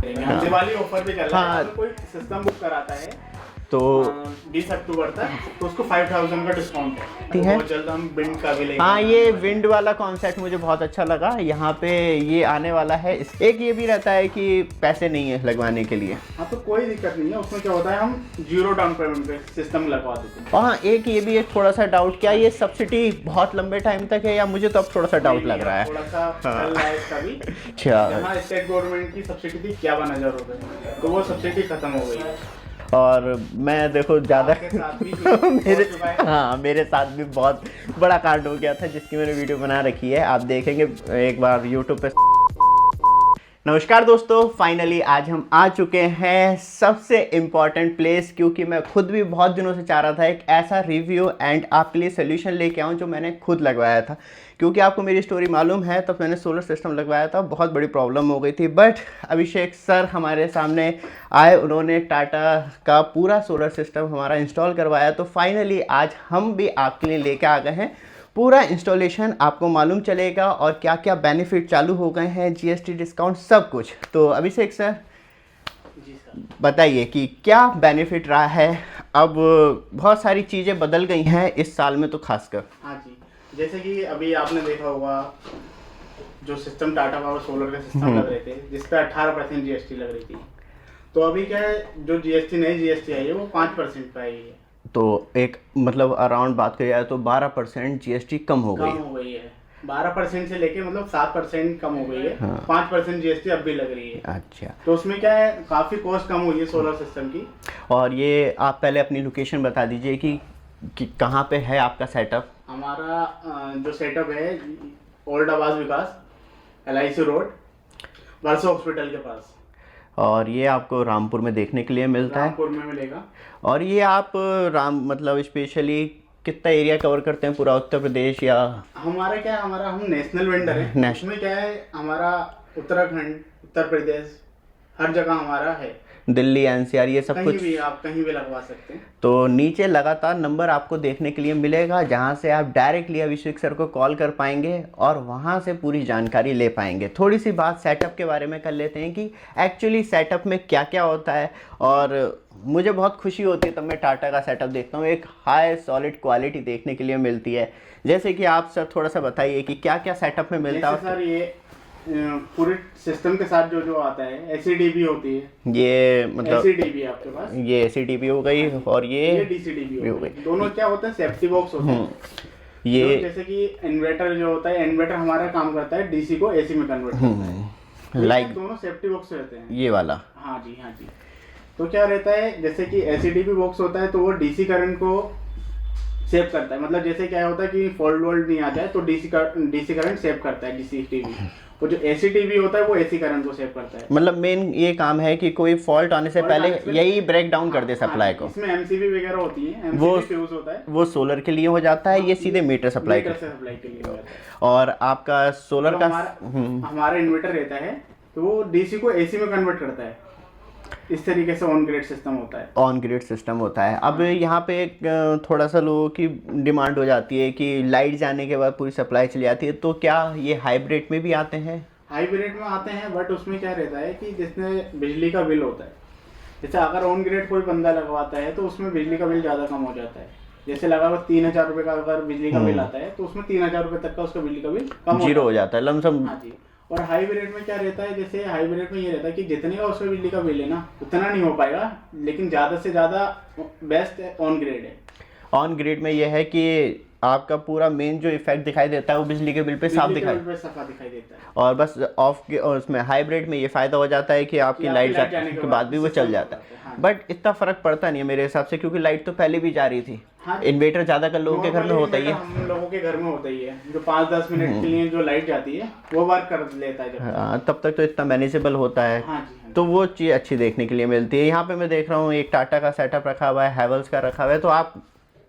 हाँ। दिवाली ऑफर भी चल रहा है। हाँ। अगर कोई सिस्टम बुक कराता है तो 20 अक्टूबर तक तो उसको 5000 का डिस्काउंट है। ठीक है। बहुत जल्द हम विंड का भी लेंगे। हाँ, ये विंड वाला कॉन्सेप्ट मुझे बहुत अच्छा लगा। यहाँ पे ये आने वाला है। एक ये भी रहता है कि पैसे नहीं है लगवाने के लिए। हाँ, तो कोई दिक्कत नहीं है। उसमें क्या होता है, हम 0 डाउन पेमेंट पे सिस्टम लगवा देते हैं। और हाँ, एक ये भी है थोड़ा सा डाउट, क्या ये सब्सिडी बहुत लंबे टाइम तक है या मुझे तो अब थोड़ा सा डाउट लग रहा है। थोड़ा सा चल रहा है इसका भी। अच्छा। यहाँ स्टेट गवर्नमेंट की सब्सिडी थी 51,000 रुपये, तो वो सब्सिडी खत्म हो गई है। और मैं देखो ज़्यादा आपके साथ भी हो मेरे चुका है। हाँ, मेरे साथ भी बहुत बड़ा कांड हो गया था जिसकी मैंने वीडियो बना रखी है, आप देखेंगे एक बार यूट्यूब पे। नमस्कार दोस्तों, फाइनली आज हम आ चुके हैं सबसे इम्पॉर्टेंट प्लेस, क्योंकि मैं खुद भी बहुत दिनों से चाह रहा था एक ऐसा रिव्यू एंड आपके लिए सोल्यूशन लेके आऊँ जो मैंने खुद लगवाया था। क्योंकि आपको मेरी स्टोरी मालूम है, तब मैंने सोलर सिस्टम लगवाया था, बहुत बड़ी प्रॉब्लम हो गई थी। बट अभिषेक सर हमारे सामने आए, उन्होंने टाटा का पूरा सोलर सिस्टम हमारा इंस्टॉल करवाया। तो फाइनली आज हम भी आपके लिए लेके आ गए हैं पूरा इंस्टॉलेशन, आपको मालूम चलेगा और क्या क्या बेनिफिट चालू हो गए हैं, जीएसटी डिस्काउंट सब कुछ। तो अभिषेक सर जी सर, बताइए कि क्या बेनिफिट रहा है। अब बहुत सारी चीज़ें बदल गई हैं इस साल में तो खासकर। हाँ जी। जैसे कि अभी आपने देखा होगा, जो सिस्टम टाटा पावर सोलर के सिस्टम लग रहे थे, जिस पे 18% जीएसटी लग रही थी, तो अभी क्या है, जो जीएसटी नई जीएसटी आई है वो 5% पे आई है। तो एक मतलब अराउंड बात करी जाए तो 12% जीएसटी कम हो कम गई। हो गई है। 12% से लेके मतलब 7% कम हो गई है। हाँ। 5% जीएसटी अब भी लग रही है। अच्छा। तो उसमें क्या है, काफी कॉस्ट कम हुई है सोलर सिस्टम की। और ये आप पहले अपनी लोकेशन बता दीजिए कि कहाँ पे है आपका सेटअप। हमारा जो सेटअप है, ओल्ड आवास विकास, LIC रोड, वर्षा हॉस्पिटल के पास, और ये आपको रामपुर में देखने के लिए मिलता है। रामपुर में मिलेगा। और ये आप मतलब स्पेशली कितना एरिया कवर करते हैं, पूरा उत्तर प्रदेश या? हमारा क्या है, हम नेशनल वेंडर है। नेशनल। उसमें क्या है, हमारा उत्तराखंड, उत्तर प्रदेश, हर जगह हमारा है। दिल्ली, एनसीआर, ये सब कहीं कुछ। भी आप कहीं भी लगवा सकते हैं। तो नीचे लगातार नंबर आपको देखने के लिए मिलेगा, जहां से आप डायरेक्टली अभिषेक सर को कॉल कर पाएंगे और वहां से पूरी जानकारी ले पाएंगे। थोड़ी सी बात सेटअप के बारे में कर लेते हैं कि एक्चुअली सेटअप में क्या क्या होता है। और मुझे बहुत खुशी होती है तब मैं टाटा का सेटअप देखता हूँ, एक हाई सॉलिड क्वालिटी देखने के लिए मिलती है। जैसे कि आप सर थोड़ा सा बताइए कि क्या क्या सेटअप में मिलता है। सर, ये पूरे सिस्टम के साथ जो आता है, एसीडीबी होती है। ये मतलब एसीडीबी आपके पास, ये एसीडीपी हो गई और ये डीसीडीबी हो हो गई। गई। दोनों क्या होता है, सेफ्टी बॉक्स होते हैं। ये जैसे कि इन्वर्टर जो होता है, इन्वर्टर हमारा काम करता है डीसी को एसी में कन्वर्ट करता है। लाइक दोनों सेफ्टी बॉक्स रहते हैं। ये वाला। हाँ जी, हाँ जी। तो क्या रहता है, जैसे कि एसीडीपी बॉक्स होता है तो वो डीसी करंट को सेव करता है। मतलब जैसे क्या होता है कि फॉल्ट वोल्ट नहीं आ जाए तो डीसी करंट सेव करता है डीसीटीवी। और जो एसीटीवी होता है वो एसी करंट को सेव करता है। मतलब मेन ये काम है कि कोई फॉल्ट आने से पहले यही ब्रेक डाउन कर दे सप्लाई को। इसमें एमसीबी वगैरह होती है, वो फ्यूज होता है, वो सोलर के लिए हो जाता है, ये सीधे मीटर सप्लाई मीटर से सप्लाई के लिए हो जाता है। और आपका सोलर का हमारा इन्वर्टर रहता है तो वो डीसी को एसी में कन्वर्ट करता है। इस तरीके से ऑन ग्रिड सिस्टम होता है। ऑन ग्रिड सिस्टम होता है। अब यहाँ पे एक थोड़ा सा लोगों की डिमांड हो जाती है कि लाइट जाने के बाद पूरी सप्लाई चली जाती है, तो क्या ये हाइब्रिड में भी आते हैं? हाइब्रिड में आते हैं, बट उसमें क्या रहता है कि जिसमें बिजली का बिल होता है, जैसे अगर ऑन ग्रिड कोई बंदा लगवाता है तो उसमें बिजली का बिल ज़्यादा कम हो जाता है। जैसे लगा 3,000 रुपये का अगर बिजली का बिल आता है तो उसमें 3,000 रुपये तक का उसका बिजली का बिल कम जीरो हो जाता है लमसम। हाँ जी। और हाइब्रिड में क्या रहता है, जैसे हाइब्रिड में ये रहता है कि जितने का उसका बिजली का बिल है ना, उतना नहीं हो पाएगा, लेकिन ज़्यादा से ज़्यादा बेस्ट ऑन ग्रिड है। ऑन ग्रिड में ये है कि आपका पूरा मेन जो इफेक्ट दिखाई देता है वो बिजली के बिल पे साफ दिखाई देता है। और बस ऑफ के, और उसमें हाइब्रिड में ये फायदा हो जाता है कि आपकी लाइट जाने के बाद भी वो चल जाता है। बट इतना फर्क पड़ता नहीं है मेरे हिसाब से, क्योंकि लाइट तो पहले भी जा रही थी। हाँ, इन्वर्टर ज्यादातर लोगों के घर में होता ही है। हम लोगों के घर में होता ही है, जो 5-10 मिनट के लिए जो लाइट जाती है वो वर्क कर लेता है। हाँ, तब तक तो इतना मैनेजेबल होता है। हाँ जी, हाँ। तो वो चीज़ अच्छी देखने के लिए मिलती है। यहाँ पे मैं देख रहा हूँ एक टाटा का सेटअप रखा हुआ है, हैवेल्स का रखा हुआ है। तो आप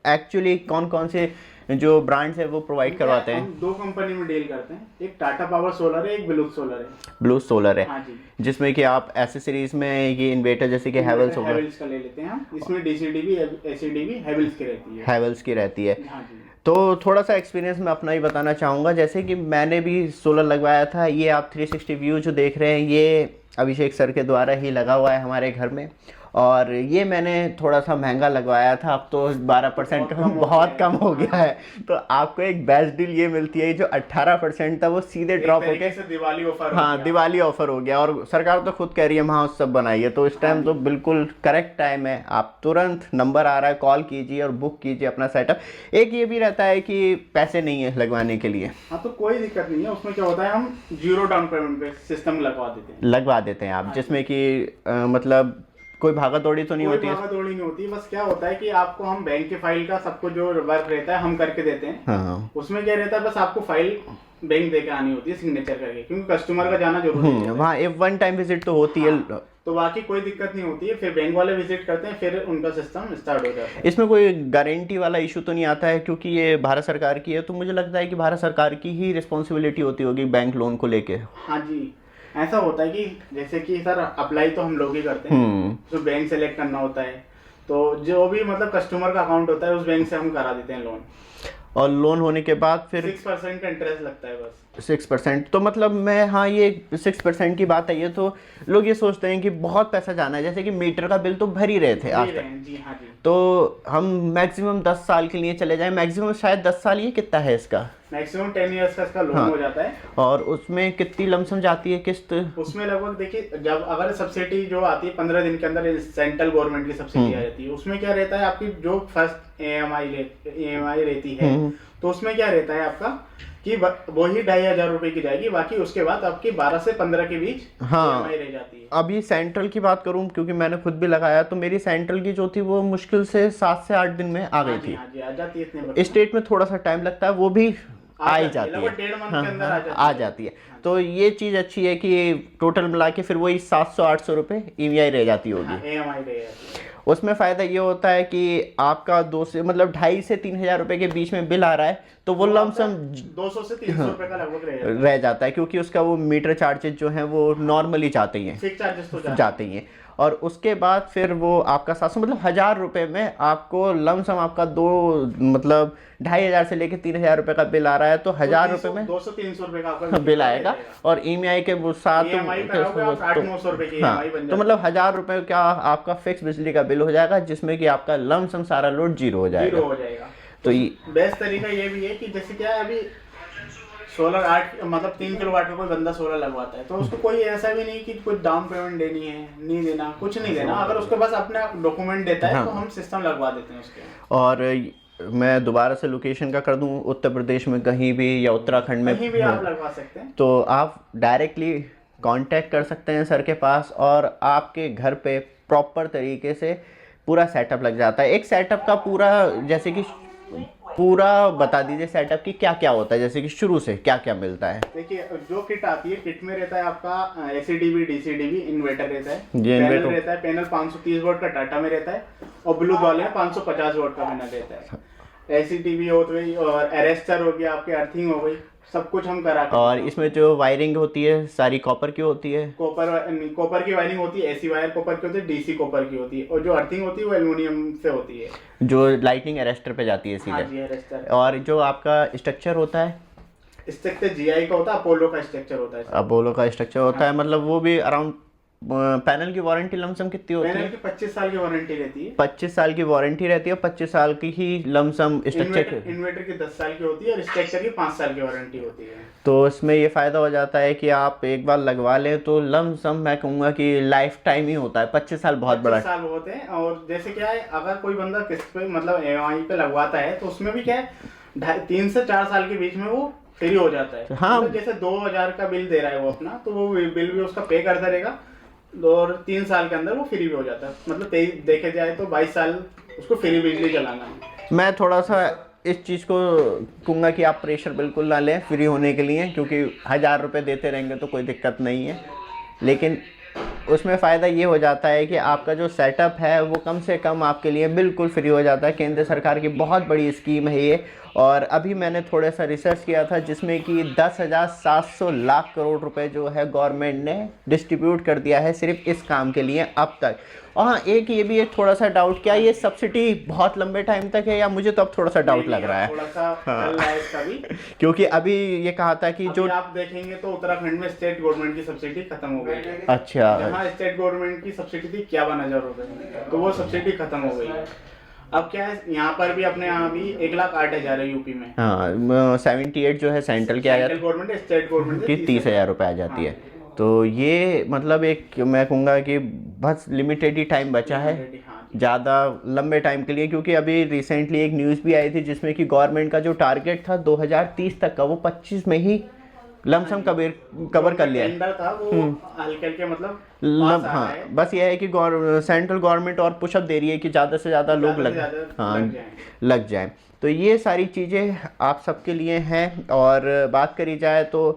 एक्चुअली कौन कौन से जो ब्रांड्स है वो प्रोवाइड करवाते हैं? हम 2 कंपनी में डील करते हैं, एक टाटा पावर सोलर है, एक ब्लू सोलर है। ब्लू सोलर है। हाँ जी। जिसमें कि आप एसेसरीज में ये इन्वर्टर जैसे कि हैवेल्स होगा, हैवेल्स का ले लेते हैं हम। इसमें डीसीडीबी एसीडीबी हैवेल्स की रहती है। हैवेल्स की रहती है। हाँ जी। तो थोड़ा सा एक्सपीरियंस मैं अपना ही बताना चाहूँगा। जैसे कि मैंने भी सोलर लगवाया था। ये आप 360 व्यू जो देख रहे हैं, ये अभिषेक सर के द्वारा ही लगा हुआ है हमारे घर में। और ये मैंने थोड़ा सा महंगा लगवाया था, अब तो 12% बहुत कम हो गया है। तो आपको एक बेस्ट डील ये मिलती है, जो 18% था वो सीधे ड्रॉप हो गया। दिवाली ऑफर, हाँ दिवाली ऑफर हो गया। और सरकार तो खुद कह रही है महोत्सव बनाइए, तो इस टाइम तो बिल्कुल करेक्ट टाइम है। आप तुरंत, नंबर आ रहा है, कॉल कीजिए और बुक कीजिए अपना सेटअप। एक ये भी रहता है कि पैसे नहीं है लगवाने के लिए। हाँ तो कोई दिक्कत नहीं है, उसमें क्या होता है हम 0 डाउन पेमेंट पे सिस्टम लगवा देते हैं आप, जिसमें कि मतलब कोई भागा दौड़ी तो नहीं होती है? भागा दौड़ी नहीं होती, बस क्या होता है कि आपको हम बैंक की फाइल का सबको जो वर्क रहता है हम करके देते हैं। हाँ। उसमें क्या रहता है, बस आपको फाइल बैंक देके आनी होती है सिग्नेचर करके, क्योंकि कस्टमर का जाना जरूरी है। वहाँ एक वन टाइम विजिट तो होती है। तो बाकी कोई दिक्कत नहीं होती है, फिर बैंक वाले विजिट करते हैं, फिर उनका सिस्टम स्टार्ट हो जाता है। इसमें कोई गारंटी वाला इशू तो नहीं आता है, क्योंकि ये भारत सरकार की है, तो मुझे लगता है कि भारत सरकार की ही रिस्पॉन्सिबिलिटी होती होगी बैंक लोन को लेके। हाँ जी, ऐसा होता है कि जैसे कि सर अप्लाई तो हम लोग ही करते हैं, जो बैंक सेलेक्ट करना होता है, तो जो भी मतलब कस्टमर का अकाउंट होता है उस बैंक से हम करा देते हैं लोन। और लोन होने के बाद फिर 6% का इंटरेस्ट लगता है बस। 6%, तो मतलब मैं, हाँ ये 6% की बात है, ये तो लोग ये सोचते हैं कि बहुत पैसा जाना है। जैसे कि मीटर का बिल तो भर ही रहे थे आज तक। जी हाँ जी। तो हम मैक्सिमम 10 साल के लिए चले जाएं, मैक्सिमम शायद 10 साल, ये कितना है इसका? मैक्सिमम 10 ईयर्स का इसका लोन हो जाता है। और उसमें कितनी लमसम जाती है किस्त? उसमें लगभग देखिए, जब अगर सब्सिडी जो आती है 15 दिन के अंदर सेंट्रल गवर्नमेंट की सब्सिडी आ जाती है, उसमें क्या रहता है आपकी जो फर्स्ट EMI रहती है, तो उसमें क्या रहता है आपका कि वही 2,500 रुपए की जाएगी, बाकी उसके बाद आपकी 12 से 15 के बीच EMI रह जाती है। अभी सेंट्रल की बात करूं, क्योंकि मैंने खुद भी लगाया, तो मेरी सेंट्रल की जो थी वो मुश्किल से 7 से 8 दिन में आ गई थी। हाँ जी, आ जाती है इतने। स्टेट में थोड़ा सा टाइम लगता है, वो भी आ ही जाती है, 1.5 मंथ के अंदर आ जाती है। तो ये चीज़ अच्छी है कि टोटल मिला के फिर वही 700-800 रुपये EMI रह जाती होगी। EMI रह जाती है। उसमें फ़ायदा ये होता है कि आपका 2 से मतलब 2,500 से 3,000 रुपये के बीच में बिल आ रहा है, तो वो लमसम 200 से 300 रुपये का लगभग रह जाता है, क्योंकि उसका वो मीटर चार्जेस जो हैं वो नॉर्मली जाते ही हैं, फिक्स चार्जेस तो जाते ही हैं। और उसके बाद फिर वो आपका 700 मतलब 1,000 रुपये में आपको लमसम आपका 2,500 से लेके 3,000 रुपये का बिल आ रहा है, तो 1,000 रुपये में 200-300 रुपये का बिल आएगा। और EMI के वो साथ तो 800-900 रुपये की EMI बन तो मतलब 1,000 रुपये का आपका फिक्स बिजली का बिल हो जाएगा, जिसमें कि आपका लमसम सारा लोड जीरो हो जाएगा। तो बेस्ट तरीका ये भी है कि जैसे क्या है, अभी सोलर 8 मतलब 3 किलोवाट का कोई बंदा सोलर लगवाता है, तो उसको कोई ऐसा भी नहीं कि कुछ डाउन पेमेंट देनी है, नहीं देना, कुछ नहीं देना। अगर उसके पास अपना डॉक्यूमेंट देता है, तो हम सिस्टम लगवा देते हैं उसके। और मैं दोबारा से लोकेशन का कर दूं, उत्तर प्रदेश में कहीं भी या उत्तराखंड में कहीं भी आप लगवा सकते हैं, तो आप डायरेक्टली कांटेक्ट कर सकते हैं सर के पास, और आपके घर पे प्रॉपर तरीके से पूरा सेटअप लग जाता है। एक सेटअप का पूरा, जैसे कि पूरा बता दीजिए सेटअप की क्या क्या होता है, जैसे कि शुरू से क्या क्या मिलता है। देखिए, जो किट आती है, किट में रहता है आपका ACDB DCDB इन्वर्टर रहता है, पैनल रहता है, पैनल 530 वोल्ट का टाटा में रहता है, और ब्लूटूथ वाले में 550 वोल्ट का पैनल रहता है। ACDB हो गई, और अरेस्टर हो गया, आपकी अर्थिंग हो गई, सब कुछ हम करा। और इसमें जो वायरिंग होती है सारी कॉपर की होती है? कॉपर की वायरिंग होती है, AC वायर कॉपर की होती है, DC कॉपर की होती है, और जो अर्थिंग होती है वो एल्युमिनियम से होती है, जो लाइटनिंग अरेस्टर पे जाती है सीधे। हाँ जी, अरेस्टर। और जो आपका स्ट्रक्चर होता है, स्ट्रक्चर GI का होता है, अपोलो का स्ट्रक्चर होता है। अपोलो का स्ट्रक्चर होता है, मतलब वो भी अराउंड। पैनल की वारंटी लमसम कितनी होती है? पैनल की 25 साल की वारंटी रहती है। 25 साल की वारंटी रहती है, 25 साल की ही लमसम स्ट्रक्चर। इन्वर्टर की 10 साल की होती है, और स्ट्रक्चर की 5 साल की वारंटी होती है। तो इसमें ये फ़ायदा हो जाता है कि आप एक बार लगवा लें तो लमसम मैं कहूँगा कि लाइफ टाइम ही होता है। 25 साल बहुत बड़ा 25 साल होते हैं। और जैसे क्या है, अगर कोई बंदा किस्त पे मतलब EMI पे लगवाता है, तो उसमें भी क्या है 3 से 4 साल के बीच में वो फ्री हो जाता है। हाँ, मतलब जैसे 2,000 का बिल दे रहा है वो अपना, तो वो बिल भी उसका पे करता रहेगा, और 3 साल के अंदर वो फ्री भी हो जाता है। मतलब देखे जाए तो 22 साल उसको फ्री बिजली चलाना है। मैं थोड़ा सा इस चीज़ को कहूँगा कि आप प्रेशर बिल्कुल ना लें फ्री होने के लिए, क्योंकि 1,000 रुपये देते रहेंगे तो कोई दिक्कत नहीं है, लेकिन उसमें फ़ायदा ये हो जाता है कि आपका जो सेटअप है वो कम से कम आपके लिए बिल्कुल फ्री हो जाता है। केंद्र सरकार की बहुत बड़ी स्कीम है ये, और अभी मैंने थोड़ा सा रिसर्च किया था जिसमें कि 10,700 लाख करोड़ रुपए जो है गवर्नमेंट ने डिस्ट्रीब्यूट कर दिया है सिर्फ इस काम के लिए अब तक। और हाँ, एक ये भी एक थोड़ा सा डाउट, क्या ये सब्सिडी बहुत लंबे टाइम तक है या मुझे तो अब थोड़ा सा डाउट लग रहा है। थोड़ा सा चल रहा है इसका भी, क्योंकि अभी ये कहा था कि जो आप देखेंगे तो उत्तराखंड में स्टेट गवर्नमेंट की सब्सिडी खत्म हो गई है। अच्छा, जहाँ स्टेट गवर्नमेंट की सब्सिडी थी 51,000 रुपए, तो वो सब्सिडी खत्म हो गई है। अब क्या है, यहाँ पर भी अपने यहाँ भी 1,08,000 है यूपी में। हाँ, 78 जो है सेंट्रल की आ जाती है, गवर्नमेंट स्टेट गवर्नमेंट की 30,000 रुपये आ जाती है। तो ये मतलब एक मैं कहूँगा कि बस लिमिटेड ही टाइम बचा है, ज़्यादा लंबे टाइम के लिए, क्योंकि अभी रिसेंटली एक न्यूज़ भी आई थी जिसमें कि गवर्नमेंट का जो टारगेट था 2030 तक का, वो 25 में ही लमसम कवर कर लिया है। था वो हल्के मतलब हाँ, बस ये है कि सेंट्रल गवर्नमेंट और पुशअप दे रही है कि ज़्यादा से ज़्यादा लोग लग जाएं। तो ये सारी चीज़ें आप सबके लिए हैं। और बात करी जाए तो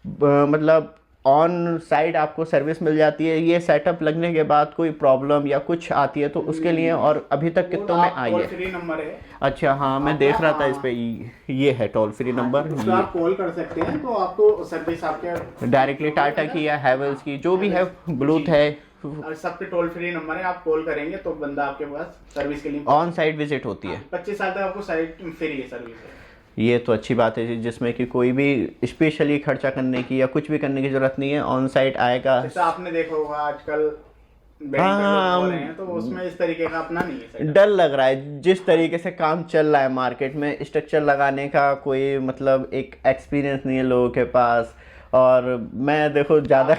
मतलब ऑन साइड आपको सर्विस मिल जाती है। ये सेटअप लगने के बाद कोई प्रॉब्लम या कुछ आती है तो उसके लिए, और अभी तक कितनों में आई है? फ्री नंबर है। अच्छा, हाँ, मैं देख रहा था इस पे, ये है टोल फ्री नंबर, तो आप कॉल कर सकते हैं, तो आपको सर्विस आपके डायरेक्टली टाटा की या हैवेल्स की जो भी है, ब्लूथ है, सबके टोल फ्री नंबर है। आप कॉल करेंगे तो बंदा आपके पास सर्विस के लिए ऑन साइट विजिट होती है। 25 साल तक आपको साइट फ्री है सर्विस है। ये तो अच्छी बात है जिसमें कि कोई भी स्पेशली खर्चा करने की या कुछ भी करने की जरूरत नहीं है, ऑन साइट आएगा। जैसे आपने देखा होगा आजकल हो रहे हैं, तो उसमें इस तरीके का अपना नहीं है। डर लग रहा है जिस तरीके से काम चल रहा है मार्केट में, स्ट्रक्चर लगाने का कोई मतलब एक एक्सपीरियंस नहीं है लोगों के पास। और मैं देखो ज़्यादा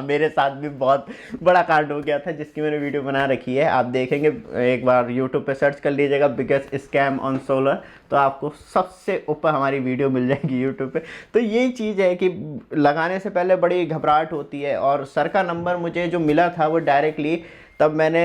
मेरे साथ भी बहुत बड़ा कांड हो गया था जिसकी मैंने वीडियो बना रखी है, आप देखेंगे, एक बार यूट्यूब पे सर्च कर लीजिएगा बिगेस्ट स्कैम ऑन सोलर, तो आपको सबसे ऊपर हमारी वीडियो मिल जाएगी यूट्यूब पे। तो यही चीज़ है कि लगाने से पहले बड़ी घबराहट होती है। और सर का नंबर मुझे जो मिला था वो डायरेक्टली तब मैंने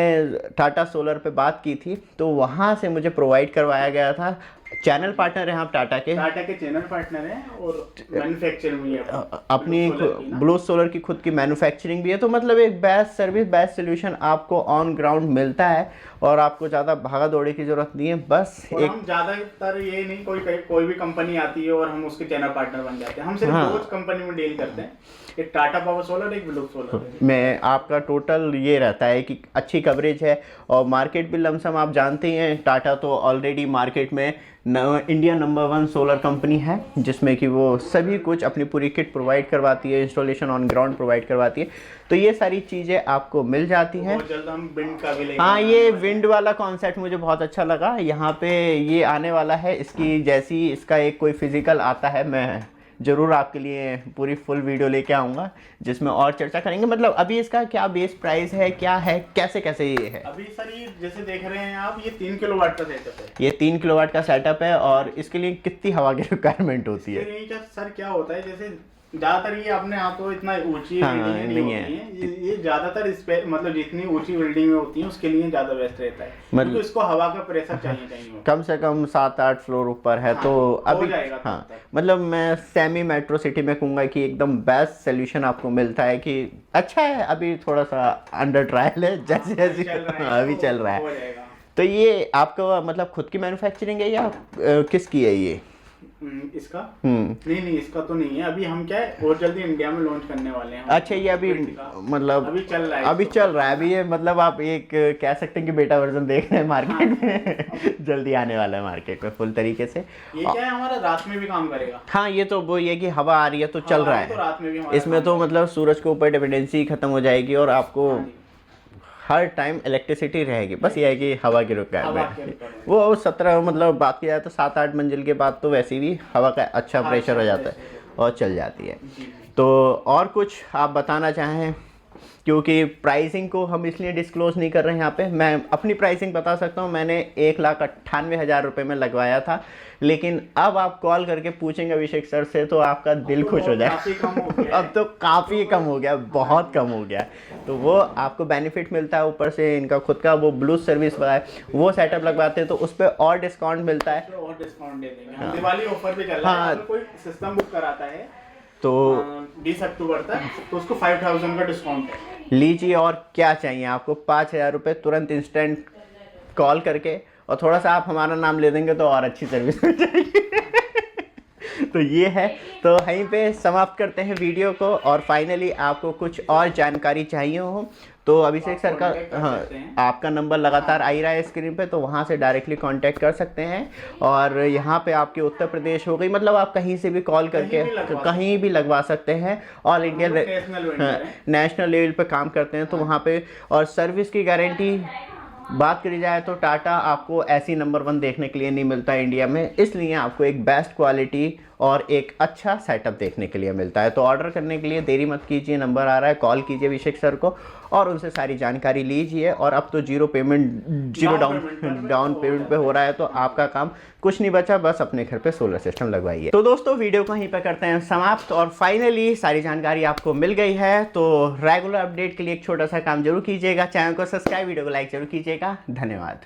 टाटा सोलर पे बात की थी, तो वहाँ से मुझे प्रोवाइड करवाया गया था। चैनल पार्टनर हैं आप टाटा के चैनल पार्टनर हैं और मैन्युफैक्चरिंग भी है अपनी, ब्लू सोलर की खुद की मैन्युफैक्चरिंग भी है। तो मतलब एक बेस्ट सर्विस, बेस्ट सोल्यूशन आपको ऑन ग्राउंड मिलता है और आपको ज़्यादा भागा दौड़े की जरूरत नहीं है। बस एक हम ज़्यादातर ये नहीं, कोई भी कंपनी आती है और हम उसके चैनल पार्टनर बन जाते हैं। हम सिर्फ दो कंपनी में डील करते हैं, एक टाटा पावर सोलर, एक ब्लू सोलर में। आपका टोटल ये रहता है कि अच्छी कवरेज है और मार्केट भी लमसम आप जानते हैं, टाटा तो ऑलरेडी मार्केट में इंडिया नंबर 1 सोलर कंपनी है, जिसमें कि वो सभी कुछ अपनी पूरी किट प्रोवाइड करवाती है, इंस्टॉलेशन ऑन ग्राउंड प्रोवाइड करवाती है। तो ये सारी चीज़ें आपको मिल जाती हैं। जल्द हम विंड का भी लेंगे। हाँ, ये विंड वाला कॉन्सेप्ट मुझे बहुत अच्छा लगा। यहाँ पे ये आने वाला है, इसकी जैसी इसका एक कोई फिजिकल आता है, मैं ज़रूर आपके लिए पूरी फुल वीडियो लेके आऊँगा जिसमें और चर्चा करेंगे। मतलब अभी इसका क्या बेस प्राइस है, क्या है, कैसे कैसे ये है? अभी सर ये जैसे देख रहे हैं आप, ये 3 किलोवाट का सेटअप है। ये 3 किलोवाट का सेटअप है। और इसके लिए कितनी हवा की रिक्वायरमेंट होती है? सर क्या होता है, जैसे ज्यादातर ये अपने यहाँ तो इतना ऊंची बिल्डिंग नहीं है, ये ज्यादातर मतलब जितनी ऊंची बिल्डिंग में होती है उसके लिए ज्यादा बेस्ट रहता है, मतलब इसको हवा का प्रेशर चाहिए कहीं कम से कम 7-8 फ्लोर ऊपर है। तो अभी हाँ, मतलब मैं सेमी मेट्रो सिटी में कहूँगा कि एकदम बेस्ट सोल्यूशन आपको मिलता है कि अच्छा है। अभी थोड़ा सा अंडर ट्रायल है, जैसे जैसे अभी चल रहा है। तो ये आपका मतलब खुद की मैन्युफैक्चरिंग है या किसकी है ये? इसका नहीं, इसका तो नहीं है। अभी हम क्या है और जल्दी इंडिया में लॉन्च करने वाले हैं। अच्छा, ये अभी मतलब अभी चल रहा है अभी ये मतलब आप एक कह सकते हैं कि बेटा वर्जन देख रहे हैं मार्केट में। जल्दी आने वाला है मार्केट में फुल तरीके से। ये क्या है, हमारा रात में भी काम करेगा। हाँ, ये तो वो ये कि हवा आ रही है तो चल रहा है, तो रात में भी इसमें तो मतलब सूरज के ऊपर डिपेंडेंसी खत्म हो जाएगी और आपको हर टाइम इलेक्ट्रिसिटी रहेगी। बस ये है कि हवा की रिक्वायरमेंट वो 17 मतलब बात की जाए तो 7-8 मंजिल के बाद तो वैसे भी हवा का अच्छा प्रेशर हो जाता है और चल जाती है। तो और कुछ आप बताना चाहें? क्योंकि प्राइसिंग को हम इसलिए डिस्क्लोज नहीं कर रहे हैं यहाँ पे। मैं अपनी प्राइसिंग बता सकता हूँ, मैंने 1,98,000 रुपये में लगवाया था, लेकिन अब आप कॉल करके पूछेंगे अभिषेक सर से तो आपका दिल खुश हो जाएगा। अब तो काफ़ी कम हो गया, बहुत कम हो गया। तो वो आपको बेनिफिट मिलता है, ऊपर से इनका खुद का वो ब्लू सर्विस है, वो सेटअप लगवाते हैं तो उस पर और डिस्काउंट मिलता है। और डिस्काउंट दे देंगे, दिवाली ऑफर भी चल रहा है। अगर कोई सिस्टम बुक कराता है तो 20 अक्टूबर तक तो उसको 5,000 का डिस्काउंट है। लीजिए, और क्या चाहिए आपको? 5,000 रुपये तुरंत इंस्टेंट कॉल करके और थोड़ा सा आप हमारा नाम ले देंगे तो और अच्छी सर्विस मिल जाएगी। तो ये है, तो वहीं पे समाप्त करते हैं वीडियो को। और फाइनली आपको कुछ और जानकारी चाहिए हो तो अभिषेक सर का, हाँ, आपका नंबर लगातार आ ही रहा है स्क्रीन पे, तो वहाँ से डायरेक्टली कांटेक्ट कर सकते हैं। और यहाँ पे आपके उत्तर प्रदेश हो गई, मतलब आप कहीं से भी कॉल करके कहीं भी लगवा सकते हैं। ऑल इंडिया नेशनल लेवल पे काम करते हैं तो वहाँ पे। और सर्विस की गारंटी बात करी जाए तो टाटा आपको ऐसी नंबर 1 देखने के लिए नहीं मिलता है इंडिया में, इसलिए आपको एक बेस्ट क्वालिटी और एक अच्छा सेटअप देखने के लिए मिलता है। तो ऑर्डर करने के लिए देरी मत कीजिए, नंबर आ रहा है, कॉल कीजिए अभिषेक सर को और उनसे सारी जानकारी लीजिए। और अब तो जीरो डाउन पेमेंट पे हो रहा है, तो आपका काम कुछ नहीं बचा, बस अपने घर पे सोलर सिस्टम लगवाइए। तो दोस्तों वीडियो को यहीं पे करते हैं समाप्त। और फाइनली सारी जानकारी आपको मिल गई है, तो रेगुलर अपडेट के लिए एक छोटा सा काम जरूर कीजिएगा, चैनल को सब्सक्राइब, वीडियो को लाइक जरूर कीजिएगा। धन्यवाद।